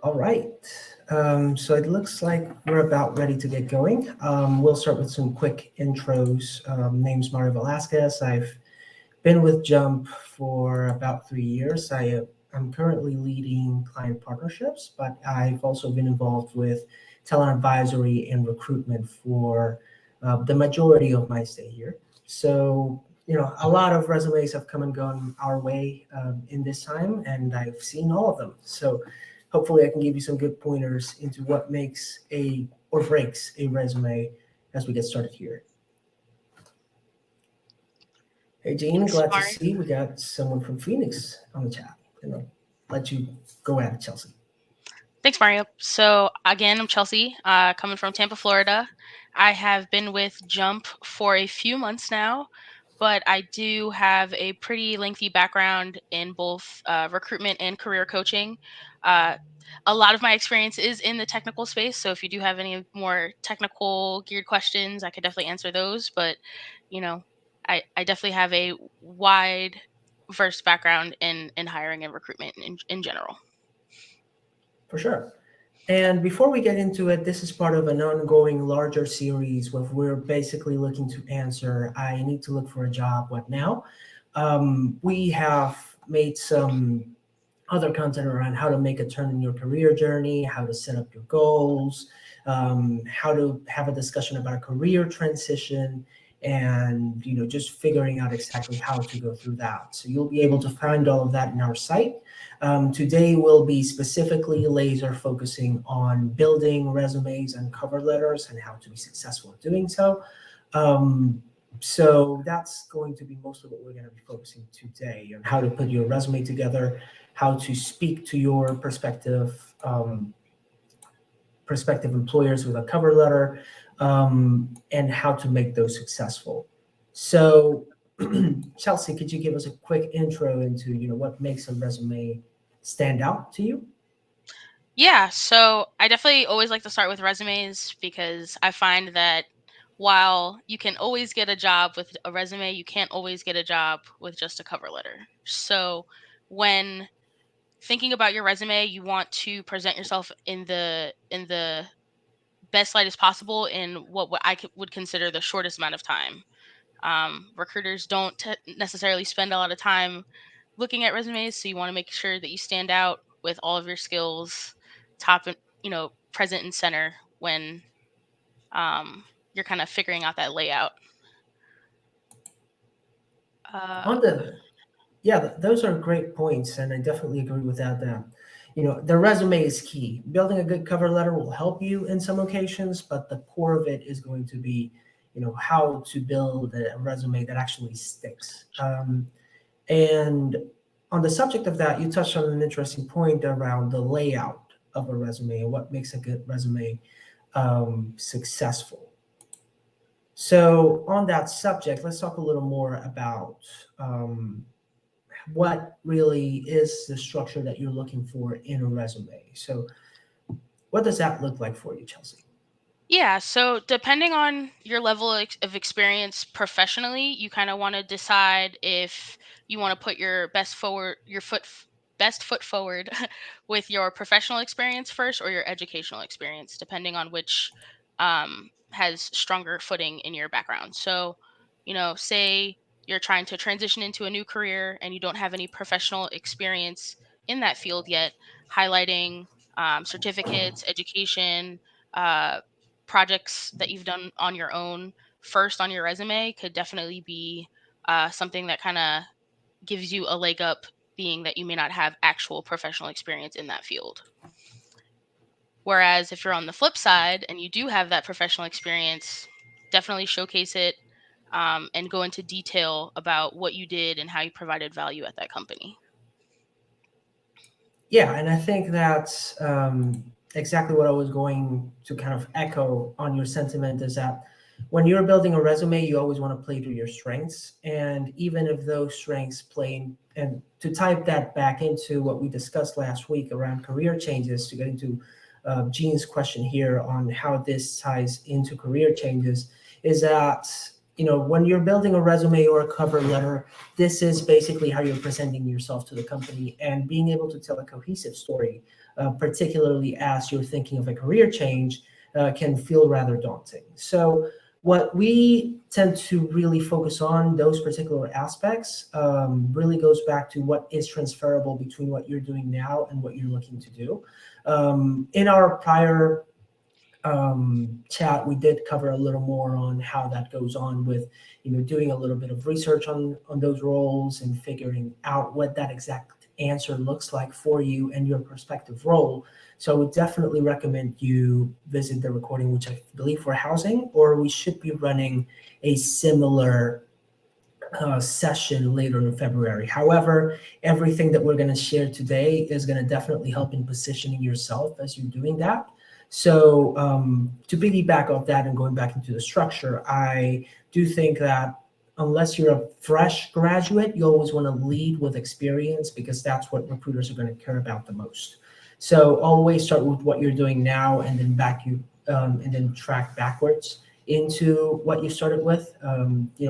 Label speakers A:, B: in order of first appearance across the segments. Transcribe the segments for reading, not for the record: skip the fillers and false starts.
A: All right. So it looks like we're about ready to get going. We'll start with some quick intros. Name's Mario Velasquez. I've been with Jump for about 3 years. I'm currently leading client partnerships, but I've also been involved with talent advisory and recruitment for the majority of my stay here. So, a lot of resumes have come and gone our way in this time, and I've seen all of them. So, hopefully, I can give you some good pointers into what makes a or breaks a resume as we get started here. Hey, Gene,
B: Thanks,
A: glad to
B: Mario.
A: see we got someone from Phoenix on the chat. Let you go at it, Chelsea.
B: Thanks, Mario. So again, I'm Chelsea, coming from Tampa, Florida. I have been with Jump for a few months now, but I do have a pretty lengthy background in both recruitment and career coaching. Uh, a lot of my experience is in the technical space, so if you do have any more technical geared questions, I could definitely answer those. But you know, I definitely have a wide, verse background in hiring and recruitment in general.
A: For sure. And before we get into it, this is part of an ongoing larger series where we're basically looking to answer I need to look for a job, what now? We have made some other content around how to make a turn in your career journey, how to set up your goals, how to have a discussion about a career transition, and just figuring out exactly how to go through that. So you'll be able to find all of that in our site. Today we'll be specifically laser focusing on building resumes and cover letters and how to be successful at doing so. So that's going to be mostly what we're going to be focusing today on how to put your resume together, how to speak to your prospective employers with a cover letter, and how to make those successful. So, Chelsea, could you give us a quick intro into what makes a resume stand out to you?
B: Yeah, so I definitely always like to start with resumes because I find that while you can always get a job with a resume, you can't always get a job with just a cover letter. So when thinking about your resume, you want to present yourself in the best light as possible in what would consider the shortest amount of time. Recruiters don't necessarily spend a lot of time looking at resumes, so you want to make sure that you stand out with all of your skills top and present and center when you're kind of figuring out that layout. Uh,
A: On the Yeah, those are great points, and I definitely agree with that. That the resume is key. Building a good cover letter will help you in some occasions, but the core of it is going to be, how to build a resume that actually sticks. And on the subject of that, you touched on an interesting point around the layout of a resume and what makes a good resume successful. So, on that subject, let's talk a little more about what really is the structure that you're looking for in a resume. So, what does that look like for you, Chelsea?
B: Yeah, so depending on your level of experience professionally, you kind of want to decide if you want to put your best foot forward with your professional experience first or your educational experience, depending on which has stronger footing in your background. So, say you're trying to transition into a new career and you don't have any professional experience in that field yet, highlighting certificates, education, uh, projects that you've done on your own first on your resume could definitely be something that kind of gives you a leg up, being that you may not have actual professional experience in that field. Whereas if you're on the flip side and you do have that professional experience, definitely showcase it, and go into detail about what you did and how you provided value at that company.
A: Yeah, and I think that's exactly what I was going to kind of echo on your sentiment is that when you're building a resume, you always want to play to your strengths. And even if those strengths play, and to type that back into what we discussed last week around career changes, to get into Gene's question here on how this ties into career changes, is that, when you're building a resume or a cover letter, this is basically how you're presenting yourself to the company and being able to tell a cohesive story particularly as you're thinking of a career change, can feel rather daunting. So, what we tend to really focus on those particular aspects really goes back to what is transferable between what you're doing now and what you're looking to do. In our prior chat, we did cover a little more on how that goes on with, doing a little bit of research on those roles and figuring out what that exact answer looks like for you and your prospective role. So I would definitely recommend you visit the recording, which I believe for housing, or we should be running a similar session later in February. However, everything that we're going to share today is going to definitely help in positioning yourself as you're doing that. So, to piggyback off that and going back into the structure, I do think that unless you're a fresh graduate, you always want to lead with experience because that's what recruiters are going to care about the most. So, always start with what you're doing now and then and then track backwards into what you started with.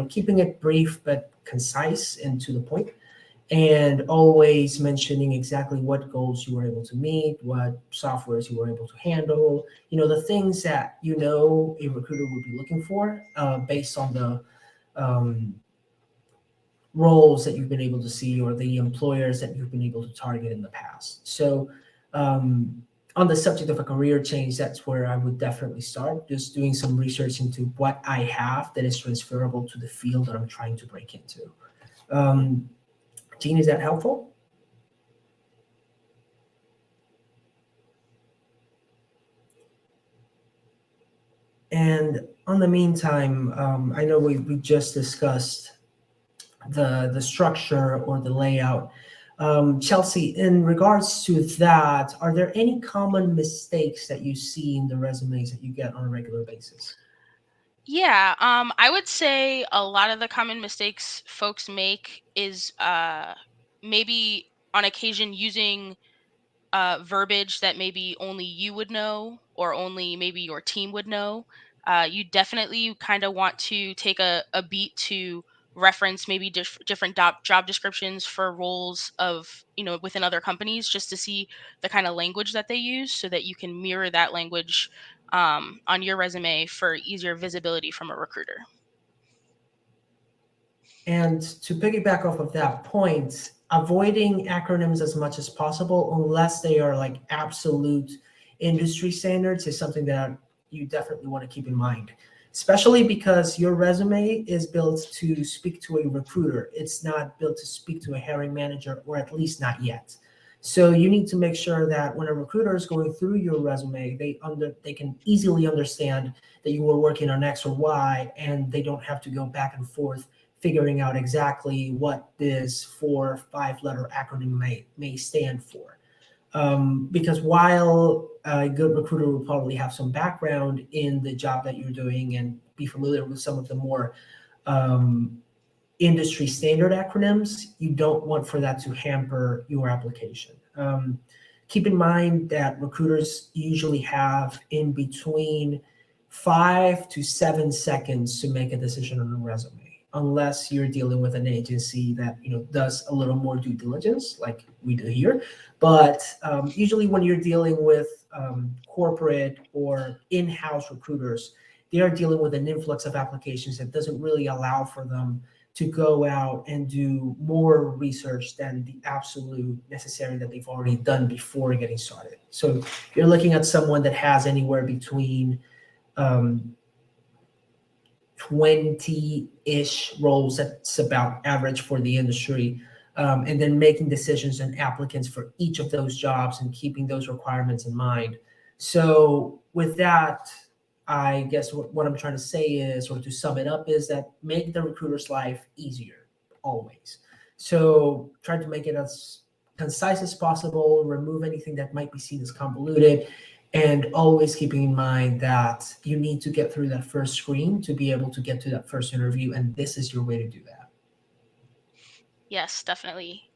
A: Keeping it brief but concise and to the point, and always mentioning exactly what goals you were able to meet, what softwares you were able to handle. The things that a recruiter would be looking for based on the um, roles that you've been able to see or the employers that you've been able to target in the past. So, on the subject of a career change, that's where I would definitely start, just doing some research into what I have that is transferable to the field that I'm trying to break into. Um, Gene, is that helpful? And on the meantime, I know we just discussed the structure or the layout. Chelsea, in regards to that, are there any common mistakes that you see in the resumes that you get on a regular basis?
B: Yeah, I would say a lot of the common mistakes folks make is maybe on occasion using verbiage that maybe only you would know or only maybe your team would know. You definitely kind of want to take a beat to reference maybe different job descriptions for roles of within other companies, just to see the kind of language that they use so that you can mirror that language on your resume for easier visibility from a recruiter.
A: And to piggyback off of that point, avoiding acronyms as much as possible, unless they are like absolute industry standards, is something that you definitely want to keep in mind. Especially because your resume is built to speak to a recruiter. It's not built to speak to a hiring manager, or at least not yet. So you need to make sure that when a recruiter is going through your resume, they can easily understand that you were working on X or Y, and they don't have to go back and forth figuring out exactly what this 4 or 5 letter acronym may stand for. Because while a good recruiter will probably have some background in the job that you're doing and be familiar with some of the more um, industry standard acronyms, you don't want for that to hamper your application. Keep in mind that recruiters usually have in between 5 to 7 seconds to make a decision on a resume, unless you're dealing with an agency that does a little more due diligence, like we do here. But usually, when you're dealing with corporate or in-house recruiters, they are dealing with an influx of applications that doesn't really allow for them to go out and do more research than the absolute necessary that they've already done before getting started. So you're looking at someone that has anywhere between um, 20-ish roles. That's about average for the industry. And then making decisions on applicants for each of those jobs and keeping those requirements in mind. So with that, I guess what I'm trying to say is, or to sum it up, is that make the recruiter's life easier always. So try to make it as concise as possible, remove anything that might be seen as convoluted, and always keeping in mind that you need to get through that first screen to be able to get to that first interview, and this is your way to do that.
B: Yes, definitely.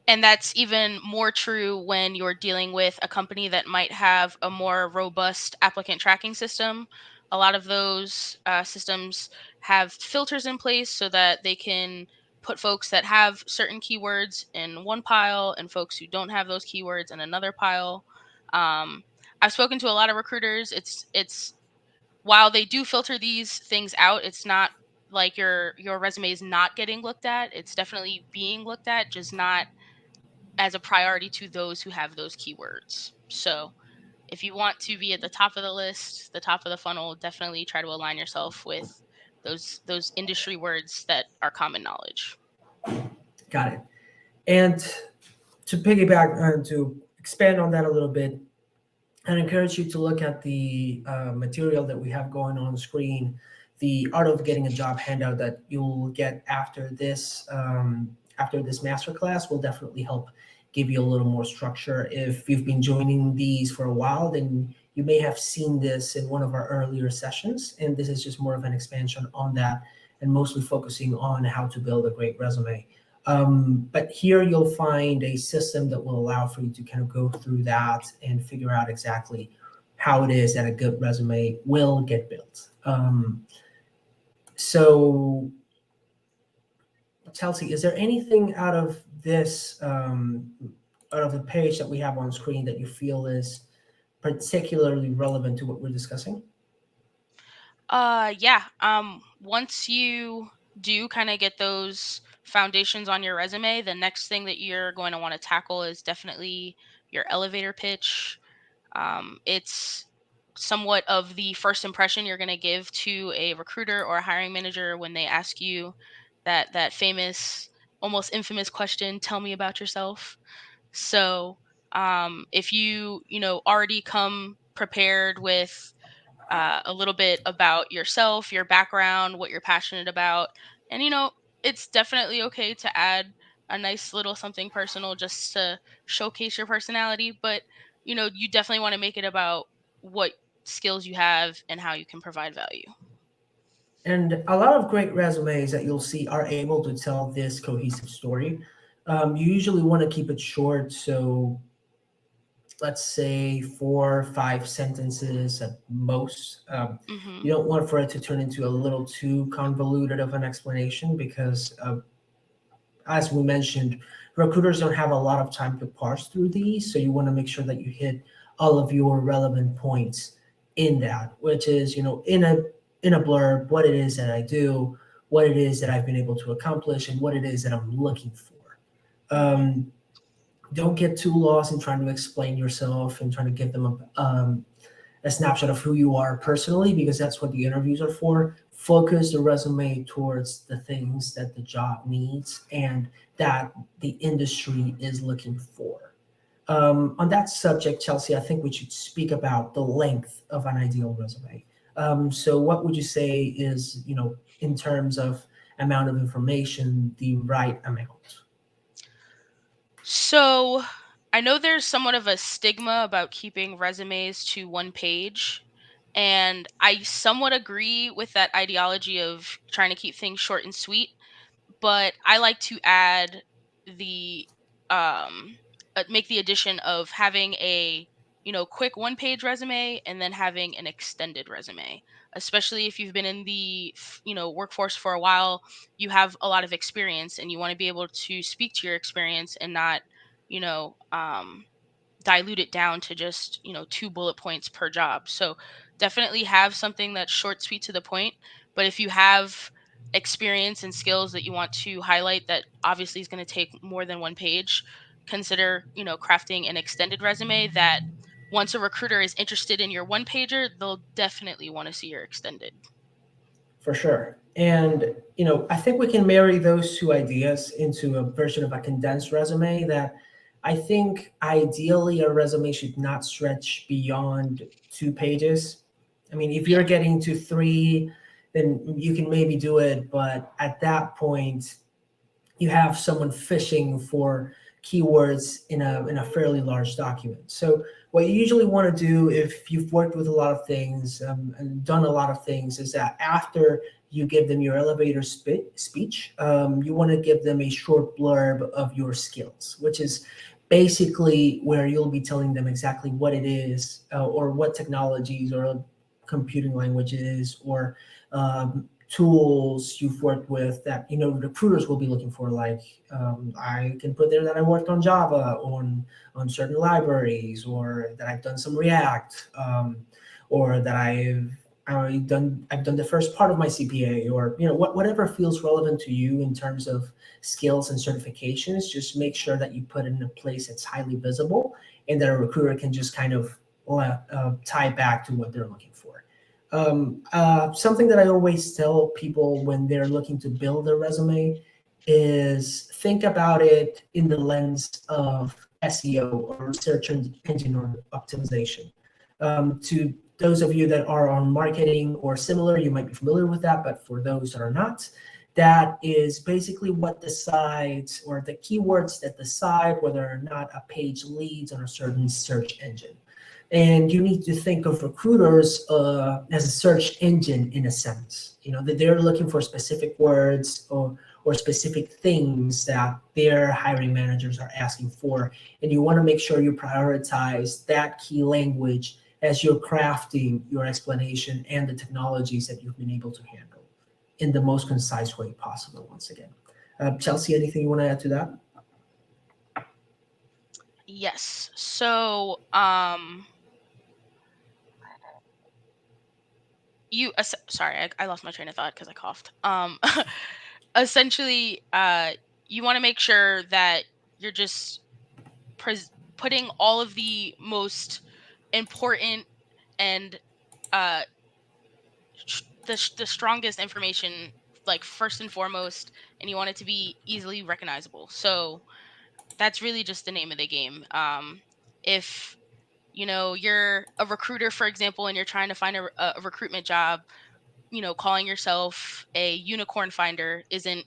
B: And that's even more true when you're dealing with a company that might have a more robust applicant tracking system. A lot of those systems have filters in place so that they can put folks that have certain keywords in one pile and folks who don't have those keywords in another pile. Um, I've spoken to a lot of recruiters. It's while they do filter these things out, it's not like your resume is not getting looked at. It's definitely being looked at, just not as a priority to those who have those keywords. So if you want to be at the top of the list, the top of the funnel, definitely try to align yourself with those industry words that are common knowledge.
A: Got it. And to piggyback and to expand on that a little bit, I encourage you to look at the material that we have going on screen, the Art of Getting a Job handout that you'll get after this masterclass will definitely help give you a little more structure. If you've been joining these for a while, then you may have seen this in one of our earlier sessions, and this is just more of an expansion on that, and mostly focusing on how to build a great resume. But here you'll find a system that will allow for you to kind of go through that and figure out exactly how it is that a good resume will get built. So, Chelsea, is there anything out of this, out of the page that we have on screen that you feel is particularly relevant to what we're discussing?
B: Yeah. Once you do kind of get those foundations on your resume, the next thing that you're going to want to tackle is definitely your elevator pitch. It's somewhat of the first impression you're going to give to a recruiter or a hiring manager when they ask you that famous, almost infamous question, "Tell me about yourself." So, if you already come prepared with a little bit about yourself, your background, what you're passionate about. And, it's definitely okay to add a nice little something personal just to showcase your personality. But, you definitely want to make it about what skills you have and how you can provide value.
A: And a lot of great resumes that you'll see are able to tell this cohesive story. You usually want to keep it short, so let's say 4 or 5 sentences at most.
B: Hmm.
A: You don't want for it to turn into a little too convoluted of an explanation because, as we mentioned, recruiters don't have a lot of time to parse through these. So you want to make sure that you hit all of your relevant points in that, which is, in a blurb, what it is that I do, what it is that I've been able to accomplish, and what it is that I'm looking for.
B: Hmm.
A: Don't get too lost in trying to explain yourself and trying to give them a snapshot of who you are personally, because that's what the interviews are for. Focus the resume towards the things that the job needs and that the industry is looking for. On that subject, Chelsea, I think we should speak about the length of an ideal resume. So, what would you say is, in terms of amount of information, the right amount?
B: So I know there's somewhat of a stigma about keeping resumes to one page. And I somewhat agree with that ideology of trying to keep things short and sweet, but I like to add the um make the addition of having a quick one-page resume and then having an extended resume, especially if you've been in the workforce for a while. You have a lot of experience and you want to be able to speak to your experience and not you know um dilute it down to just 2 bullet points per job. So definitely have something that's short, sweet, to the point. But if you have experience and skills that you want to highlight that obviously is going to take more than one page, consider crafting an extended resume that once a recruiter is interested in your one pager, they'll definitely want to see your extended.
A: For sure. And, I think we can marry those two ideas into a version of a condensed resume that I think ideally a resume should not stretch beyond 2 pages. I mean, if you're
B: Yeah.
A: getting to three, then you can maybe do it. But at that point, you have someone fishing for keywords in a fairly large document. So what you usually want to do if you've worked with a lot of things and done a lot of things is that after you give them your elevator speech, you want to give them a short blurb of your skills, which is basically where you'll be telling them exactly what it is or what technologies or computing languages or tools you've worked with that recruiters will be looking for. Like I can put there that I worked on Java on certain libraries, or that I've done some React, or that I've done the first part of my CPA, or whatever feels relevant to you in terms of skills and certifications. Just make sure that you put it in a place that's highly visible, and that a recruiter can just kind of tie back to what they're looking for. Something that I always tell people when they're looking to build a resume is think about it in the lens of SEO, or search engine or optimization. To those of you that are on marketing or similar, you might be familiar with that, but for those that are not, that is basically what decides, or the keywords that decide whether or not a page leads on a certain search engine. And you need to think of recruiters as a search engine in a sense. That they're looking for specific words, or specific things that their hiring managers are asking for. And you want to make sure you prioritize that key language as you're crafting your explanation and the technologies that you've been able to handle in the most concise way possible, once again. Chelsea, anything you want to add to that?
B: Yes. So, sorry, I lost my train of thought because I coughed. Essentially, you want to make sure that you're just putting all of the most important and uh the strongest information, like, first and foremost, and you want it to be easily recognizable. So that's really just the name of the game. If you're a recruiter, for example, and you're trying to find a recruitment job, calling yourself a unicorn finder isn't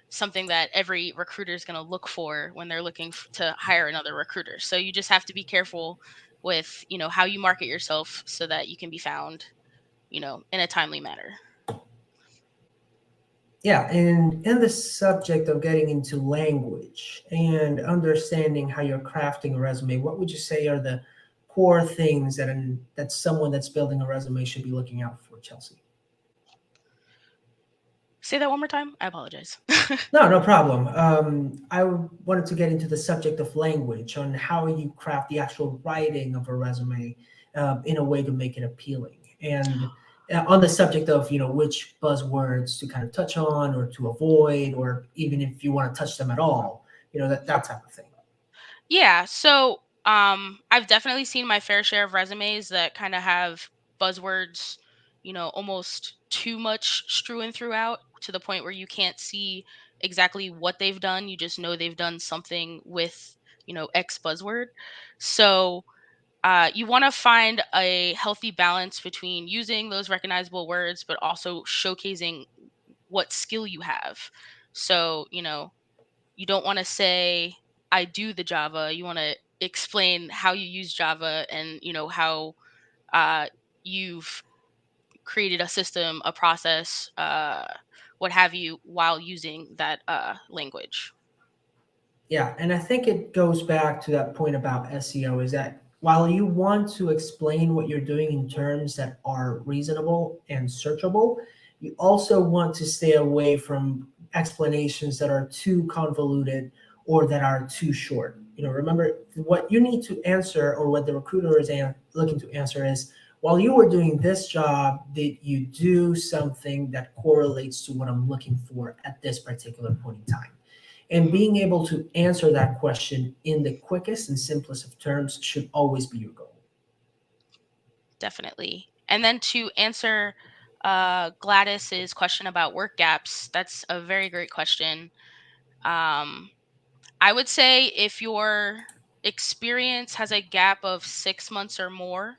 B: something that every recruiter is going to look for when they're looking to hire another recruiter. So you just have to be careful with, how you market yourself so that you can be found, in a timely manner.
A: Yeah, and in the subject of getting into language and understanding how you're crafting a resume, what would you say are the core things that someone that's building a resume should be looking out for, Chelsea?
B: Say that one more time. I apologize.
A: No, no problem. I wanted to get into the subject of language, on how you craft the actual writing of a resume in a way to make it appealing. And on the subject of, which buzzwords to kind of touch on or to avoid, or even if you want to touch them at all, that type of thing.
B: Yeah, so I've definitely seen my fair share of resumes that kind of have buzzwords, almost too much strewn throughout, to the point where you can't see exactly what they've done. You just know they've done something with, X buzzword. So you want to find a healthy balance between using those recognizable words, but also showcasing what skill you have. So, you don't want to say I do the Java. You want to explain how you use Java, and how uh, you've created a system, a process, what have you, while using that language.
A: Yeah, and I think it goes back to that point about SEO, is that while you want to explain what you're doing in terms that are reasonable and searchable, you also want to stay away from explanations that are too convoluted or that are too short. Remember what you need to answer, or what the recruiter is looking to answer is, while you were doing this job, did you do something that correlates to what I'm looking for at this particular point in time? And
B: Mhm.
A: being able to answer that question in the quickest and simplest of terms should always be your goal.
B: Definitely. And then to answer Gladys's question about work gaps, that's a very great question. Um, I would say if your experience has a gap of 6 months or more,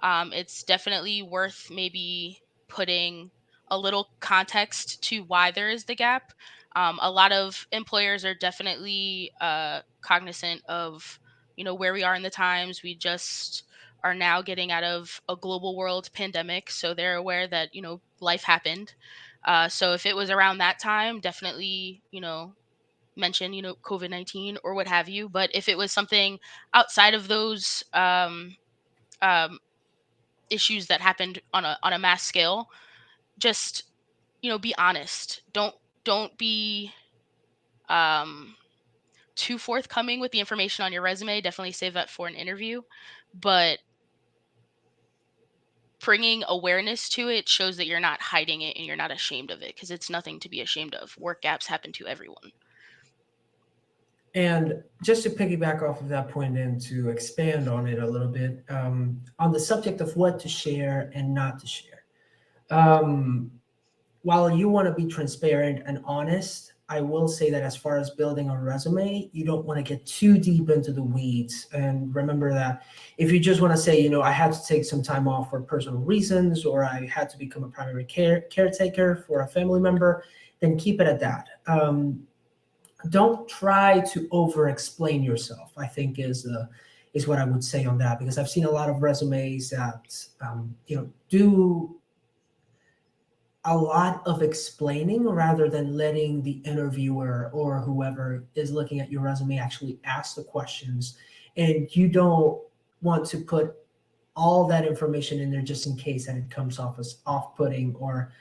B: it's definitely worth maybe putting a little context to why there is the gap. A lot of employers are definitely cognizant of, where we are in the times. We just are now getting out of a global world pandemic, so they're aware that, life happened. So if it was around that time, definitely, mention, COVID-19 or what have you. But if it was something outside of those um, issues that happened on a mass scale, just be honest. Don't be um too forthcoming with the information on your resume. Definitely save that for an interview, but bringing awareness to it shows that you're not hiding it and you're not ashamed of it, because it's nothing to be ashamed of. Work gaps happen to everyone.
A: And just to piggyback off of that point and to expand on it a little bit, on the subject of what to share and not to share. Um, while you want to be transparent and honest, I will say that as far as building a resume, you don't want to get too deep into the weeds. And remember that if you just want to say, I had to take some time off for personal reasons, or I had to become a primary caretaker for a family member, then keep it at that. Don't try to over explain yourself, I think is what I would say on that, because I've seen a lot of resumes that do a lot of explaining rather than letting the interviewer or whoever is looking at your resume actually ask the questions. And you don't want to put all that information in there just in case that it comes off as off-putting, or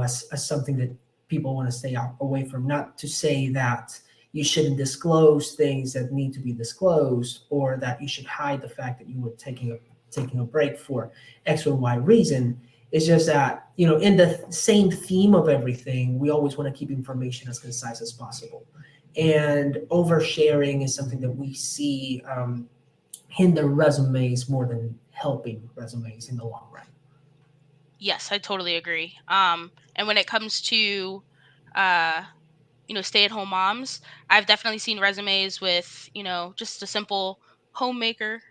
A: as something that people want to stay away from. Not to say that you shouldn't disclose things that need to be disclosed, or that you should hide the fact that you were taking a break for X or Y reason. It's just that, in the same theme of everything, we always want to keep information as concise as possible. And oversharing is something that we see hinder resumes more than helping resumes in the long run.
B: Yes, I totally agree. And when it comes to uh stay-at-home moms, I've definitely seen resumes with, just a simple homemaker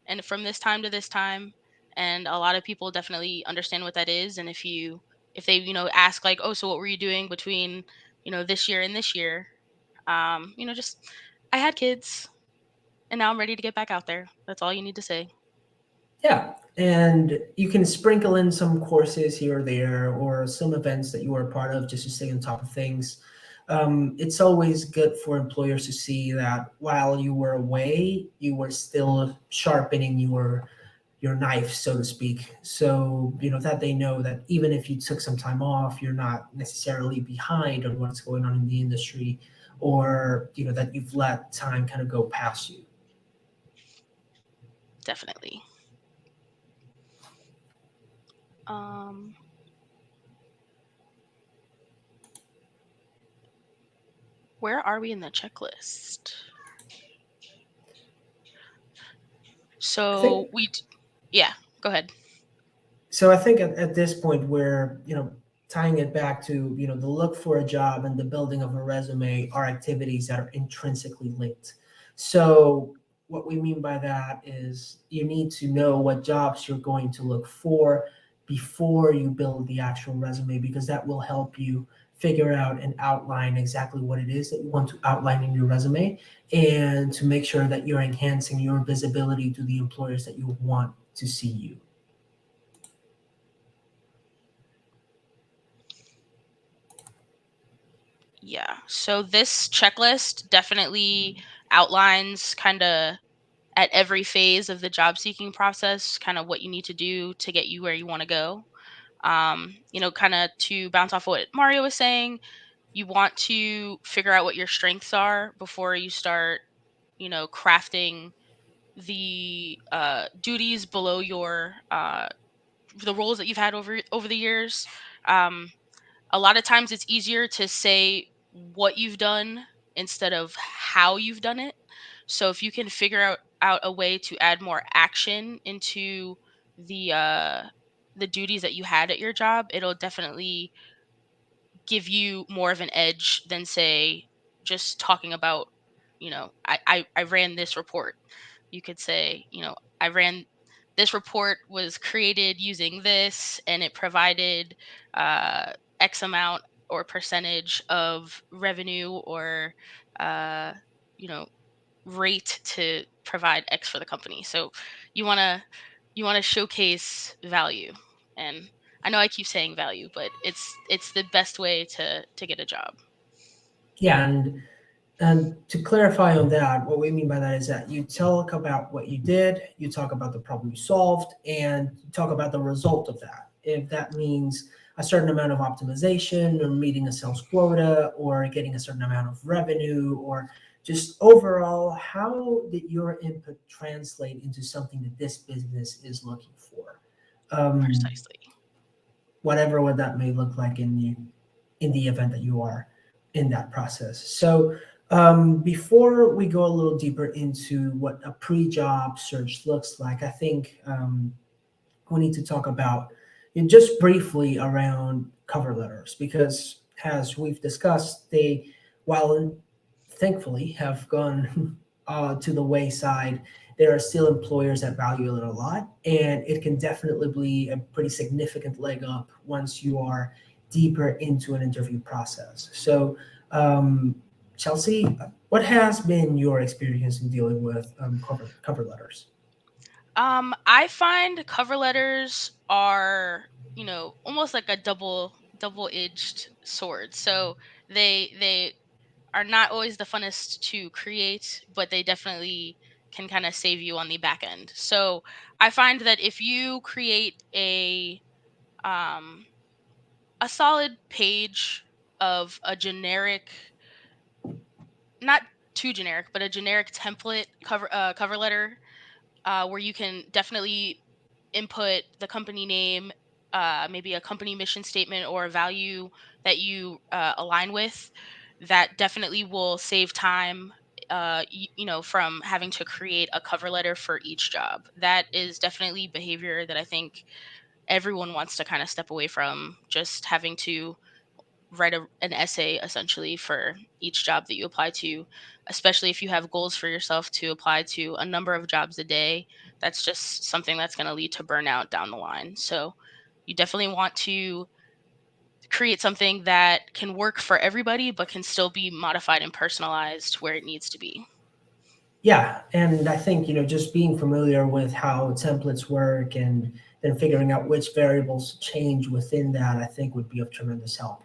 B: and from this time to this time, and a lot of people definitely understand what that is. And if they ask like, oh, so what were you doing between this year and this year, just, I had kids and now I'm ready to get back out there. That's all you need to say.
A: Yeah, and you can sprinkle in some courses here or there, or some events that you were a part of, just to stay on top of things. It's always good for employers to see that while you were away, you were still sharpening your knife, so to speak. So that they know that even if you took some time off, you're not necessarily behind on what's going on in the industry, or that you've let time kind of go past you.
B: Definitely. Um, where are we in the checklist?
A: I
B: So
A: think
B: yeah, go ahead.
A: so. I think at this point, we're tying it back to the look for a job and the building of a resume are activities that are intrinsically linked. So what we mean by that is you need to know what jobs you're going to look for before you build the actual resume, because that will help you figure out and outline exactly what it is that you want to outline in your resume, and to make sure that you're enhancing your visibility to the employers that you want to see you.
B: Yeah. So this checklist definitely outlines kind of at every phase of the job seeking process, kind of what you need to do to get you where you want to go. Kind of to bounce off what Mario was saying, you want to figure out what your strengths are before you start, crafting the duties below your the roles that you've had over the years. Um, a lot of times it's easier to say what you've done instead of how you've done it. So if you can figure out a way to add more action into the uh the duties that you had at your job, it'll definitely give you more of an edge than, say, just talking about, I ran this report. You could say, I ran this report was created using this, and it provided uh, X amount or percentage of revenue or uh, you know rate to provide X for the company. So you want to showcase value. And I know I keep saying value, but it's the best way to get a job.
A: Yeah, and to clarify on that, what we mean by that is that you talk about what you did, you talk about the problem you solved, and you talk about the result of that. If that means a certain amount of optimization or meeting a sales quota or getting a certain amount of revenue, or just overall, how did your input translate into something that this business is looking for? Um,
B: Precisely.
A: Whatever what that may look like in the event that you are in that process. So before we go a little deeper into what a pre-job search looks like, I think we need to talk about just briefly around cover letters, because as we've discussed, they, while thankfully have gone to the wayside, there are still employers that value it a lot, and it can definitely be a pretty significant leg up once you are deeper into an interview process. So, um, Chelsea, what has been your experience in dealing with cover letters?
B: I find cover letters are, almost like a double-edged sword. So they are not always the funnest to create, but they definitely can kind of save you on the back end. So I find that if you create um a solid page of a generic, not too generic, but a generic template cover letter, where you can definitely input the company name, maybe a company mission statement or a value that you align with. That definitely will save time, from having to create a cover letter for each job. That is definitely behavior that I think everyone wants to kind of step away from, just having to write an essay essentially for each job that you apply to, especially if you have goals for yourself to apply to a number of jobs a day. That's just something that's going to lead to burnout down the line. So you definitely want to create something that can work for everybody but can still be modified and personalized where it needs to be.
A: Yeah, and I think just being familiar with how templates work and then figuring out which variables to change within that, I think would be of tremendous help.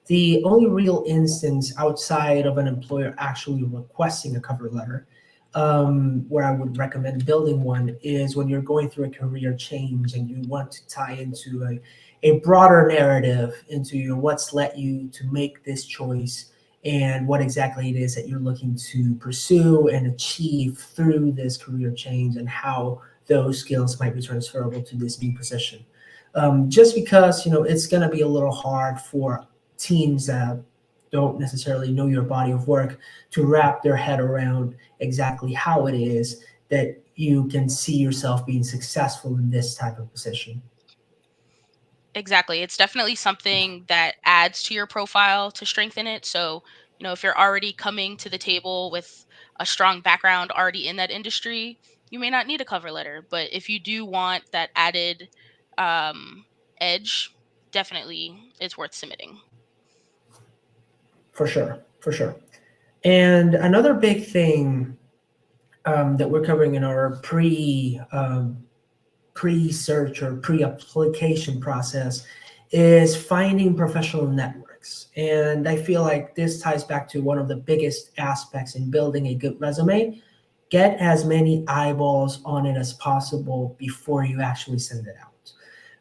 A: The only real instance outside of an employer actually requesting a cover letter, where I would recommend building one, is when you're going through a career change and you want to tie into a broader narrative into what's led you to make this choice and what exactly it is that you're looking to pursue and achieve through this career change, and how those skills might be transferable to this new position. Just because it's going to be a little hard for teams that don't necessarily know your body of work to wrap their head around exactly how it is that you can see yourself being successful in this type of position.
B: Exactly. It's definitely something that adds to your profile to strengthen it. So, if you're already coming to the table with a strong background already in that industry, you may not need a cover letter. But if you do want that added um, edge, definitely it's worth submitting.
A: For sure, for sure. And another big thing that we're covering in our pre-search or pre-application process is finding professional networks. And I feel like this ties back to one of the biggest aspects in building a good resume. Get as many eyeballs on it as possible before you actually send it out.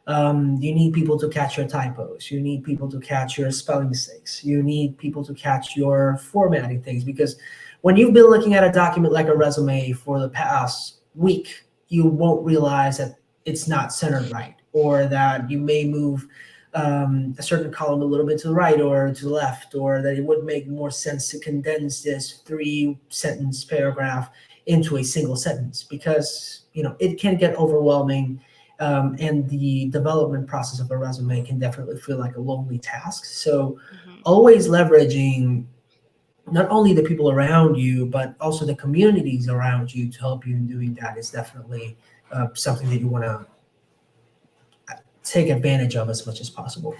A: You need people to catch your typos. You need people to catch your spelling mistakes. You need people to catch your formatting things, because when you've been looking at a document like a resume for the past week, you won't realize that it's not centered right, or that you may move a certain column a little bit to the right or to the left, or that it would make more sense to condense this 3 sentence paragraph into a single sentence, because it can get overwhelming, and the development process of a resume can definitely feel like a lonely task. So,
B: Hmm.
A: always leveraging not only the people around you, but also the communities around you to help you in doing that is definitely something that you want to take advantage of as much as possible.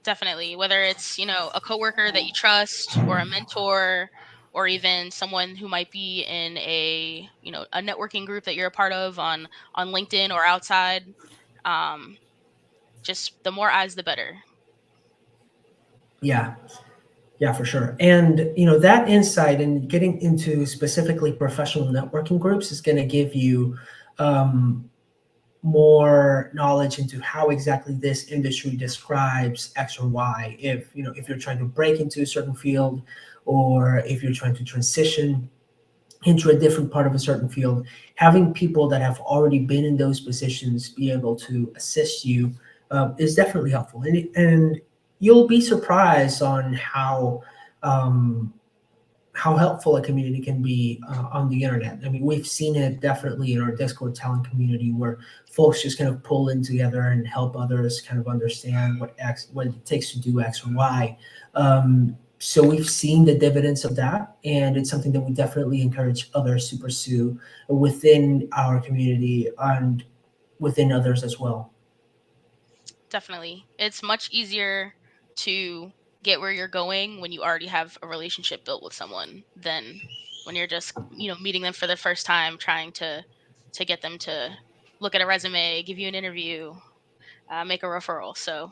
B: Definitely. Whether it's, a coworker that you trust or a mentor or even someone who might be in a networking group that you're a part of on LinkedIn or outside. Um, just the more eyes, the better.
A: Yeah, yeah, for sure. And that insight and getting into specifically professional networking groups is going to give you um, more knowledge into how exactly this industry describes X or Y. If if you're trying to break into a certain field, or if you're trying to transition into a different part of a certain field, having people that have already been in those positions be able to assist you is definitely helpful. And you'll be surprised on how helpful a community can be on the internet. I mean, we've seen it definitely in our Discord talent community, where folks just kind of pull in together and help others kind of understand what it takes to do X or Y. So we've seen the dividends of that, and it's something that we definitely encourage others to pursue within our community and within others as well.
B: Definitely. It's much easier to get where you're going when you already have a relationship built with someone than when you're just, meeting them for the first time, trying to get them to look at a resume, give you an interview, make a referral. So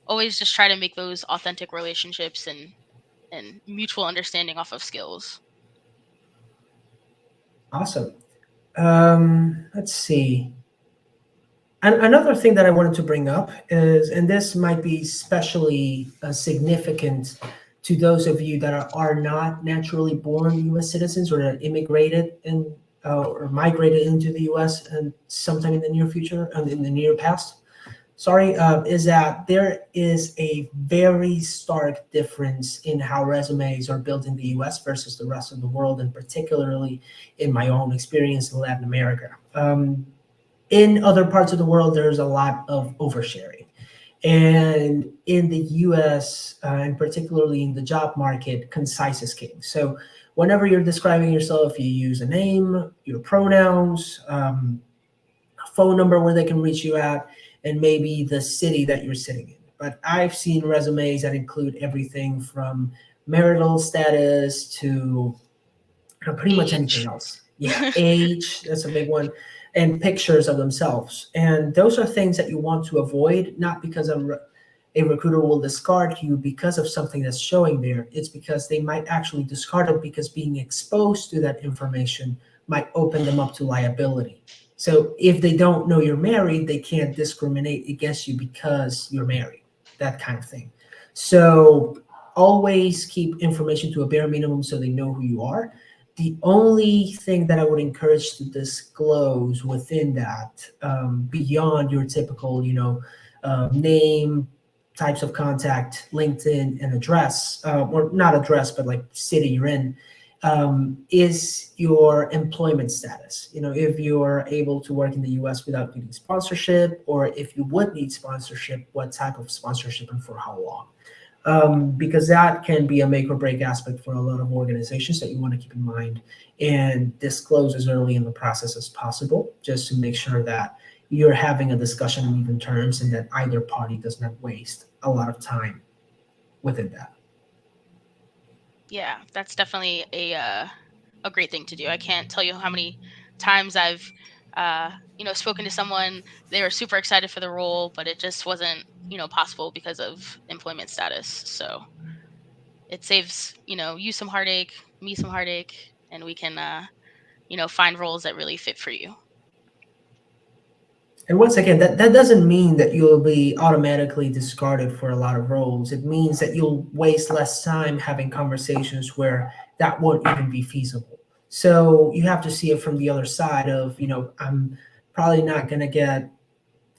B: always just try to make those authentic relationships and mutual understanding off of skills.
A: Awesome. Let's see. And another thing that I wanted to bring up is, and this might be especially significant to those of you that are not naturally born U.S. citizens, or that immigrated or migrated into the U.S. and sometime in the near future and in the near past. Sorry, is that there is a very stark difference in how resumes are built in the U.S. versus the rest of the world, and particularly in my own experience in Latin America. In other parts of the world, there's a lot of oversharing. And in the US, and particularly in the job market, concise is king. So whenever you're describing yourself, you use a name, your pronouns, a phone number where they can reach you at, and maybe the city that you're sitting in. But I've seen resumes that include everything from marital status to pretty much anything
B: Age.
A: else. Yeah, age, that's a big one, and pictures of themselves. And those are things that you want to avoid, not because a recruiter will discard you because of something that's showing there. It's because they might actually discard it because being exposed to that information might open them up to liability. So if they don't know you're married, they can't discriminate against you because you're married, that kind of thing. So always keep information to a bare minimum so they know who you are. The only thing that I would encourage to disclose within that, beyond your typical, name, types of contact, LinkedIn, and address, or not address, but like city you're in, is your employment status. If you're able to work in the US without needing sponsorship, or if you would need sponsorship, what type of sponsorship and for how long. Because that can be a make or break aspect for a lot of organizations that you want to keep in mind and disclose as early in the process as possible, just to make sure that you're having a discussion on even terms and that either party does not waste a lot of time within that.
B: Yeah, that's definitely a great thing to do. I can't tell you how many times I've spoken to someone, they were super excited for the role, but it just wasn't, possible because of employment status. So it saves, you some heartache, me some heartache, and we can find roles that really fit for you.
A: And once again, that doesn't mean that you'll be automatically discarded for a lot of roles. It means that you'll waste less time having conversations where that won't even be feasible. So you have to see it from the other side of, I'm probably not going to get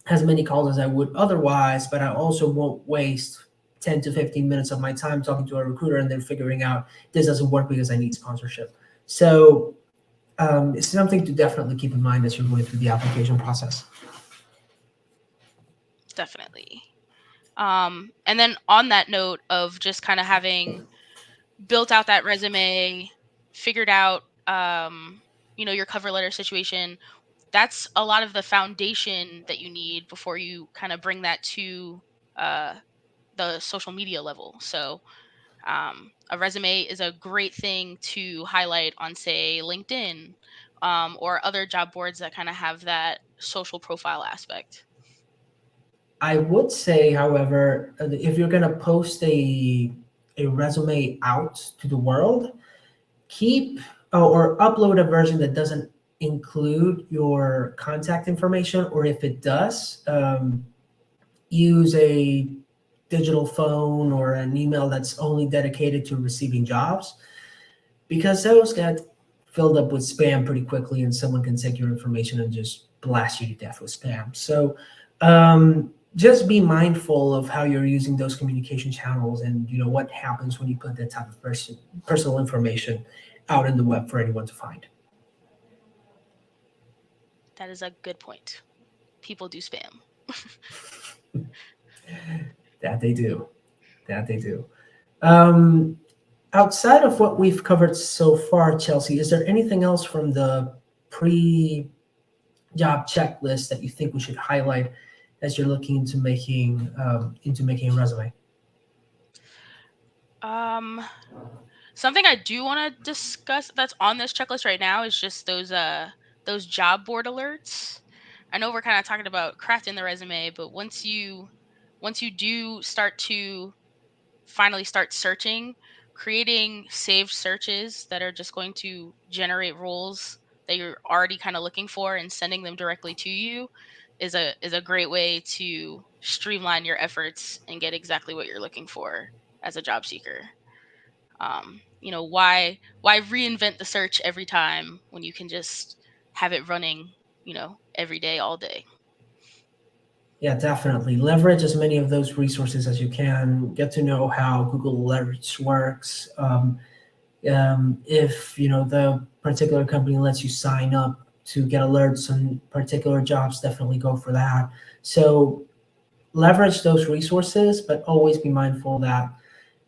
A: as many calls as I would otherwise, but I also won't waste 10 to 15 minutes of my time talking to a recruiter and then figuring out this doesn't work because I need sponsorship. So it's something to definitely keep in mind as you're going through the application process.
B: Definitely. And then on that note of just kind of having built out that resume, figured out, your cover letter situation, that's a lot of the foundation that you need before you kind of bring that to uh, the social media level. So a resume is a great thing to highlight on, say, LinkedIn, or other job boards that kind of have that social profile aspect.
A: I would say, however, if you're going to post a resume out to the world, keep or upload a version that doesn't include your contact information, or if it does, use a digital phone or an email that's only dedicated to receiving jobs, because those get filled up with spam pretty quickly, and someone can take your information and just blast you to death with spam. So just be mindful of how you're using those communication channels, and what happens when you put that type of personal information out in the web for anyone to find.
B: That is a good point. People do spam.
A: That they do. That they do. Um, Outside of what we've covered so far, Chelsea, is there anything else from the pre job checklist that you think we should highlight as you're looking into making a resume?
B: Um, Something I do want to discuss that's on this checklist right now is just those job board alerts. I know we're kind of talking about crafting the resume, but once you do start to finally start searching, creating saved searches that are just going to generate roles that you're already kind of looking for and sending them directly to you is a great way to streamline your efforts and get exactly what you're looking for as a job seeker. Why reinvent the search every time when you can just have it running, every day, all day.
A: Yeah, definitely. Leverage as many of those resources as you can. Get to know how Google Alerts works. If the particular company lets you sign up to get alerts on particular jobs, definitely go for that. So leverage those resources, but always be mindful that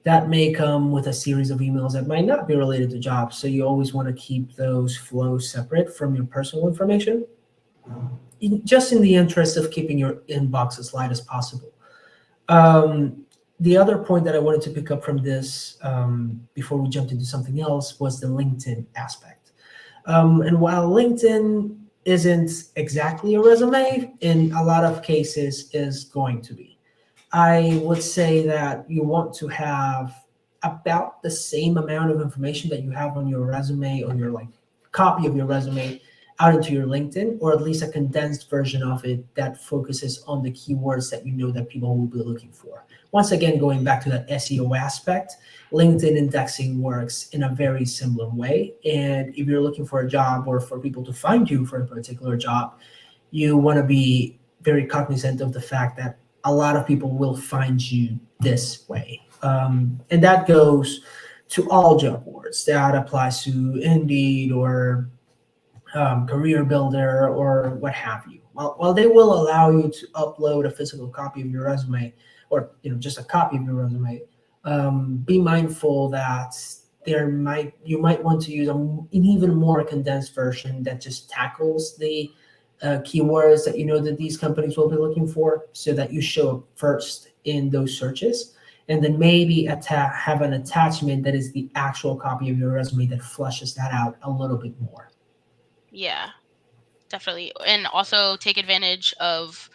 A: that may come with a series of emails that might not be related to jobs. So you always want to keep those flows separate from your personal information, just in the interest of keeping your inbox as light as possible. Um, the other point that I wanted to pick up from this, before we jumped into something else, was the LinkedIn aspect. And while LinkedIn isn't exactly a resume, in a lot of cases is going to be. I would say that you want to have about the same amount of information that you have on your resume, on your like copy of your resume, out into your LinkedIn, or at least a condensed version of it that focuses on the keywords that you know that people will be looking for. Once again, going back to that SEO aspect, LinkedIn indexing works in a very similar way. And if you're looking for a job or for people to find you for a particular job, you want to be very cognizant of the fact that a lot of people will find you this way. And that goes to all job boards. That applies to Indeed or Career Builder or what have you. While they will allow you to upload a physical copy of your resume, or just a copy of your resume, be mindful that you might want to use an even more condensed version that just tackles the keywords that you know that these companies will be looking for, so that you show up first in those searches, and then maybe have an attachment that is the actual copy of your resume that flushes that out a little bit more.
B: Yeah, definitely. And also take advantage of,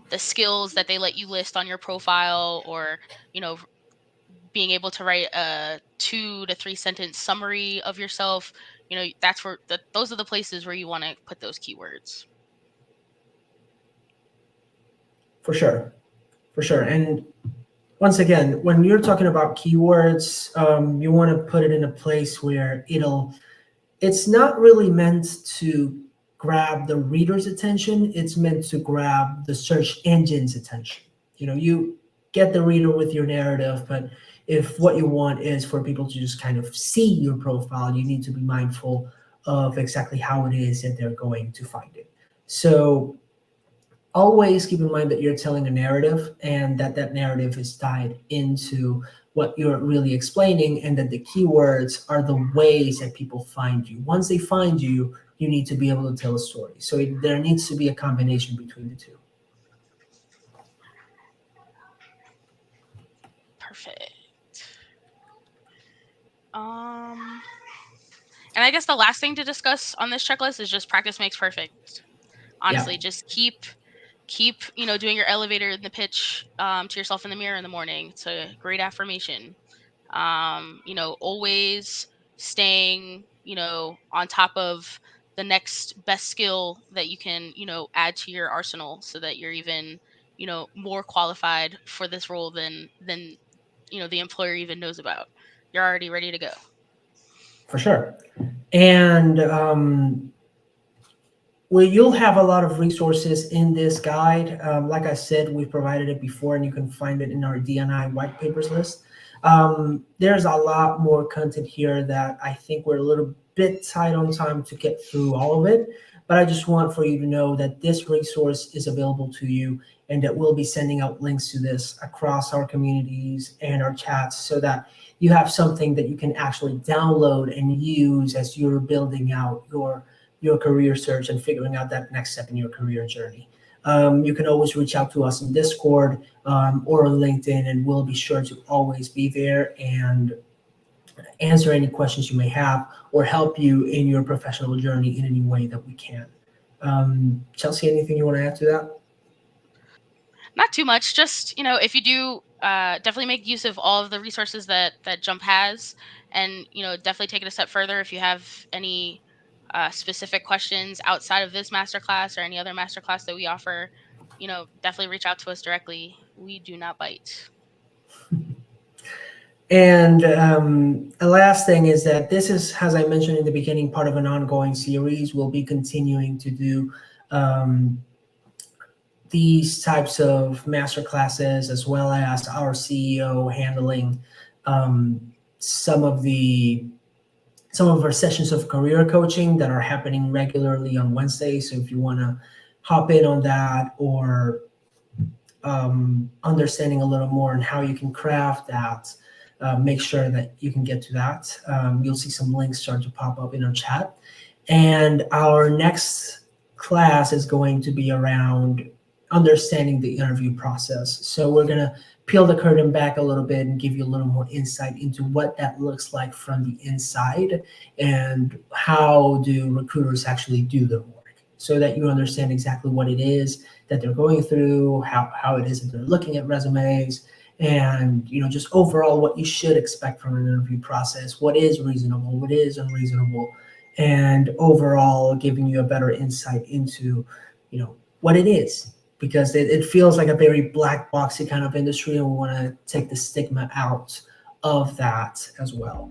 B: the skills that they let you list on your profile, or, you know, being able to write a 2 to 3 sentence summary of yourself. That's where those are the places where you want to put those keywords.
A: For sure, for sure. And once again, when you're talking about keywords, you want to put it in a place where it's not really meant to grab the reader's attention. It's meant to grab the search engine's attention. You get the reader with your narrative, but if what you want is for people to just kind of see your profile, you need to be mindful of exactly how it is that they're going to find it. So always keep in mind that you're telling a narrative, and that narrative is tied into what you're really explaining, and that the keywords are the ways that people find you. Once they find you, you need to be able to tell a story. So there needs to be a combination between the two.
B: Perfect. Um, and I guess the last thing to discuss on this checklist is just practice makes perfect.
A: Yeah,
B: Honestly, just keep doing your elevator in the pitch, to yourself in the mirror in the morning. It's a great affirmation. Always staying on top of the next best skill that you can, add to your arsenal so that you're even, more qualified for this role than the employer even knows about. You're already ready to go.
A: For sure. And well, you'll have a lot of resources in this guide. Like I said, we've provided it before, and you can find it in our DNI white papers list. There's a lot more content here that I think we're a little bit tight on time to get through all of it. But I just want for you to know that this resource is available to you, and that we'll be sending out links to this across our communities and our chats so that you have something that you can actually download and use as you're building out your career search and figuring out that next step in your career journey. You can always reach out to us in Discord or on LinkedIn, and we'll be sure to always be there and answer any questions you may have or help you in your professional journey in any way that we can. Chelsea, anything you want to add to that?
B: Not too much. Just if you do, definitely make use of all of the resources that Jump has, and definitely take it a step further if you have any specific questions outside of this masterclass or any other masterclass that we offer. Definitely reach out to us directly. We do not bite.
A: And the last thing is that this is, as I mentioned in the beginning, part of an ongoing series. We'll be continuing to do um, these types of master classes, as well as our CEO handling um, some of the some of our sessions of career coaching that are happening regularly on Wednesdays. So if you want to hop in on that, or understanding a little more on how you can craft that, make sure that you can get to that. You'll see some links start to pop up in our chat. And our next class is going to be around understanding the interview process. So we're going to peel the curtain back a little bit and give you a little more insight into what that looks like from the inside, and how do recruiters actually do their work, so that you understand exactly what it is that they're going through, how it is that they're looking at resumes, and just overall what you should expect from an interview process, what is reasonable, what is unreasonable, and overall giving you a better insight into what it is, because it feels like a very black boxy kind of industry, and we want to take the stigma out of that as well.